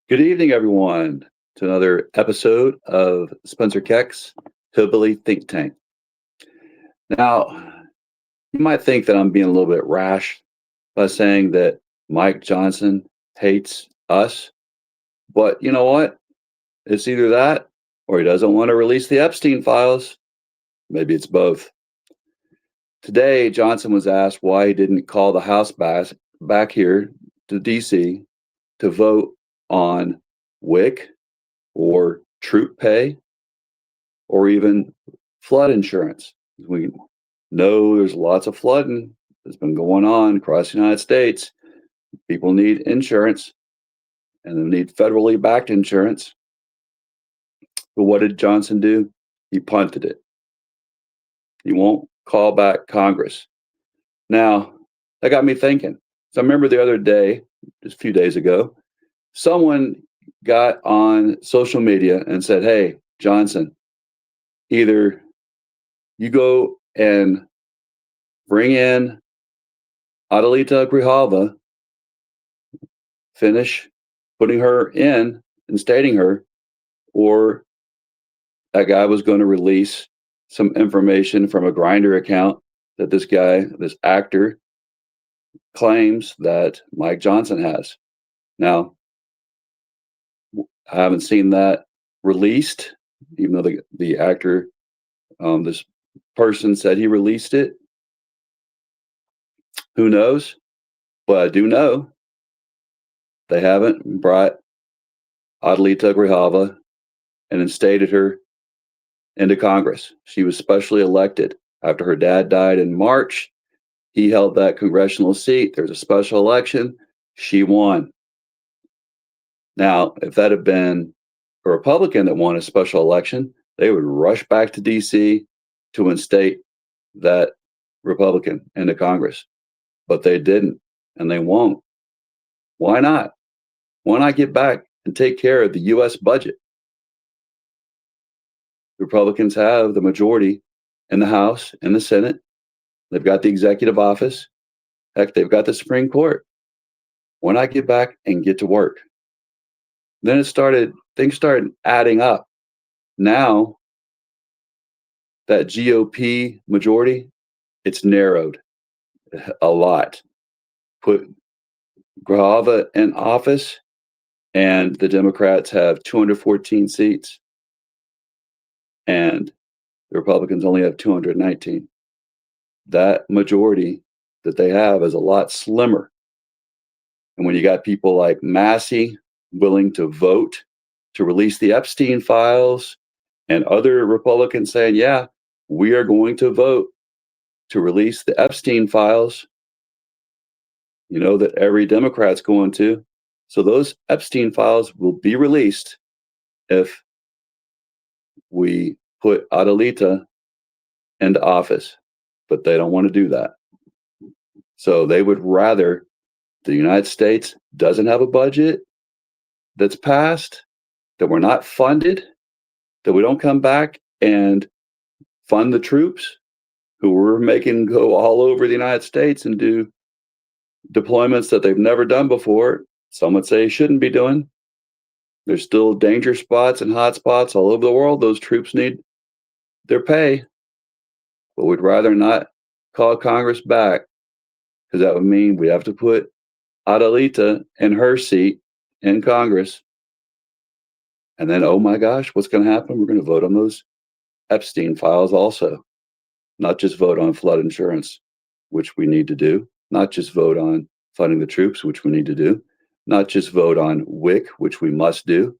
Good evening, everyone, to another episode of Spencer Keck's Hillbilly Think Tank. Now, you might think that I'm being a little bit rash by saying that Mike Johnson hates us, but you know what? It's either that or he doesn't want to release the Epstein files. Maybe it's both. Today, Johnson was asked why he didn't call the House back here to DC to vote on WIC or troop pay or even flood insurance. We know there's lots of flooding that's been going on across the United States. People need insurance and they need federally backed insurance. But what did Johnson do? He punted it. He won't call back Congress. Now, that got me thinking. So I remember the other day, just a few days ago, someone got on social media and said, "Hey, Johnson, either you go and bring in Adelita Grijalva, finish putting her in and stating her, or that guy was going to release some information from a Grinder account that this guy, this actor, claims that Mike Johnson has." Now, I haven't seen that released, even though the actor, this person said he released it. Who knows? But I do know they haven't brought Adelita Grijalva and instated her into Congress. She was specially elected after her dad died in March. He held that congressional seat. There's a special election. She won. Now, if that had been a Republican that won a special election, they would rush back to DC to instate that Republican into Congress. But they didn't, and they won't. Why not? Why not get back and take care of the U.S. budget? Republicans have the majority in the House and the Senate. They've got the executive office. Heck, they've got the Supreme Court. Why not get back and get to work? Then things started adding up. Now, that GOP majority, it's narrowed a lot. Put Grijalva in office, and the Democrats have 214 seats, and the Republicans only have 219. That majority that they have is a lot slimmer. And when you got people like Massey willing to vote to release the Epstein files, and other Republicans saying, yeah, we are going to vote to release the Epstein files, you know that every Democrat's going to. So those Epstein files will be released if we put Adelita into office, but they don't want to do that. So they would rather the United States doesn't have a budget that's passed, that we're not funded, that we don't come back and fund the troops who we're making go all over the United States and do deployments that they've never done before. Some would say shouldn't be doing. There's still danger spots and hot spots all over the world. Those troops need their pay, but we'd rather not call Congress back because that would mean we have to put Adelita in her seat in Congress. And then, oh my gosh, what's going to happen? We're going to vote on those Epstein files also, not just vote on flood insurance, which we need to do, not just vote on funding the troops, which we need to do, not just vote on WIC, which we must do,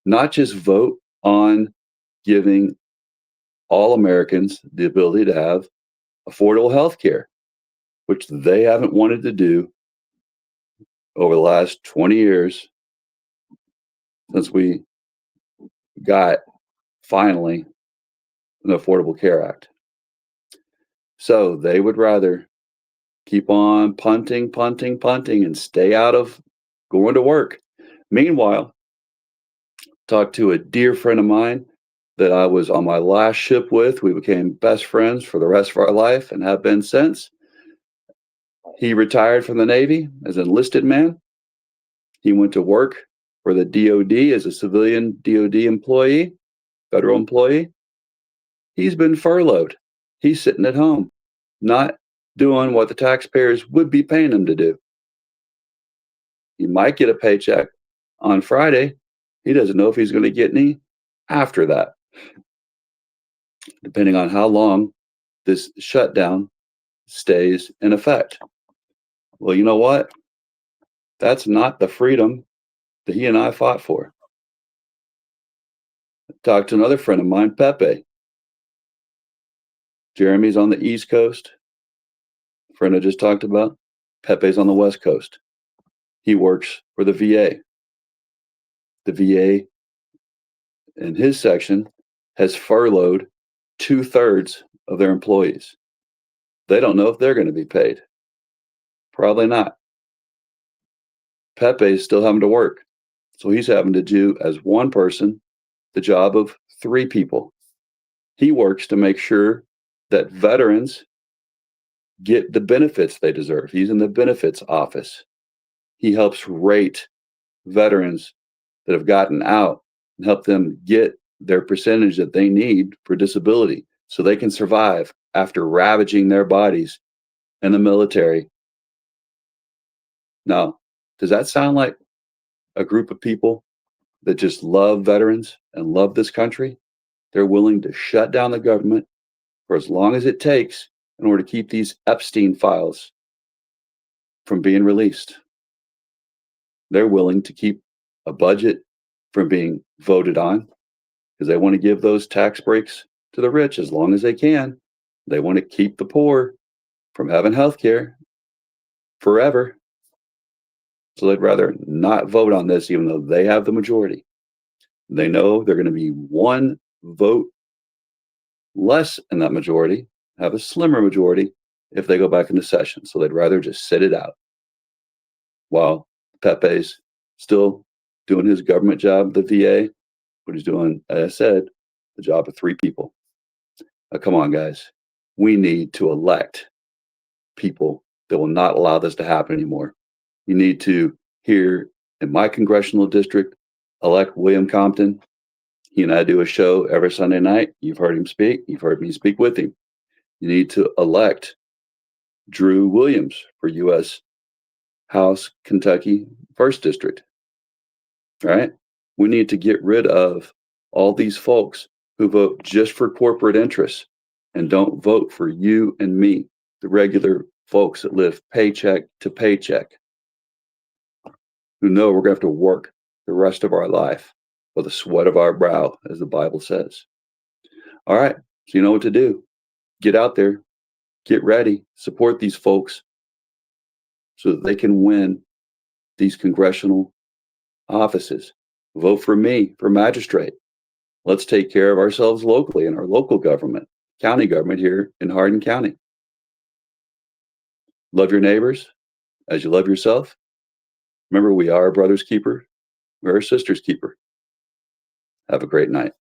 not just vote on giving all Americans the ability to have affordable health care, which they haven't wanted to do over the last 20 years since we got finally an Affordable Care Act. So they would rather keep on punting, and stay out of going to work. Meanwhile, talked to a dear friend of mine that I was on my last ship with. We became best friends for the rest of our life and have been since. He retired from the Navy as an enlisted man. He went to work for the DOD as a civilian DOD employee, federal employee. He's been furloughed. He's sitting at home, not doing what the taxpayers would be paying him to do. He might get a paycheck on Friday. He doesn't know if he's going to get any after that, depending on how long this shutdown stays in effect. Well, you know what? That's not the freedom that he and I fought for. I talked to another friend of mine, Pepe. Jeremy's on the East Coast. Friend I just talked about. Pepe's on the West Coast. He works for the VA. The VA in his section has furloughed 2/3 of their employees. They don't know if they're going to be paid. Probably not. Pepe's still having to work. So he's having to do, as one person, the job of 3 people. He works to make sure that veterans get the benefits they deserve. He's in the benefits office. He helps rate veterans that have gotten out and help them get their percentage that they need for disability so they can survive after ravaging their bodies in the military. Now, does that sound like a group of people that just love veterans and love this country? They're willing to shut down the government for as long as it takes in order to keep these Epstein files from being released. They're willing to keep a budget from being voted on because they want to give those tax breaks to the rich as long as they can. They want to keep the poor from having health care forever. So they'd rather not vote on this, even though they have the majority. They know they're going to be one vote less in that majority, have a slimmer majority if they go back into session. So they'd rather just sit it out while Pepe's still doing his government job, the VA, but he's doing, as I said, the job of 3 people. Now, come on, guys. We need to elect people that will not allow this to happen anymore. You need to, here in my congressional district, elect William Compton. He and I do a show every Sunday night. You've heard him speak. You've heard me speak with him. You need to elect Drew Williams for U.S. House Kentucky 1st District. All right? We need to get rid of all these folks who vote just for corporate interests and don't vote for you and me, the regular folks that live paycheck to paycheck, who know we're going to have to work the rest of our life with the sweat of our brow, as the Bible says. All right, so you know what to do. Get out there, get ready, support these folks so that they can win these congressional offices. Vote for me for magistrate. Let's take care of ourselves locally in our local government, county government here in Hardin County. Love your neighbors as you love yourself. Remember, we are a brother's keeper. We're a sister's keeper. Have a great night.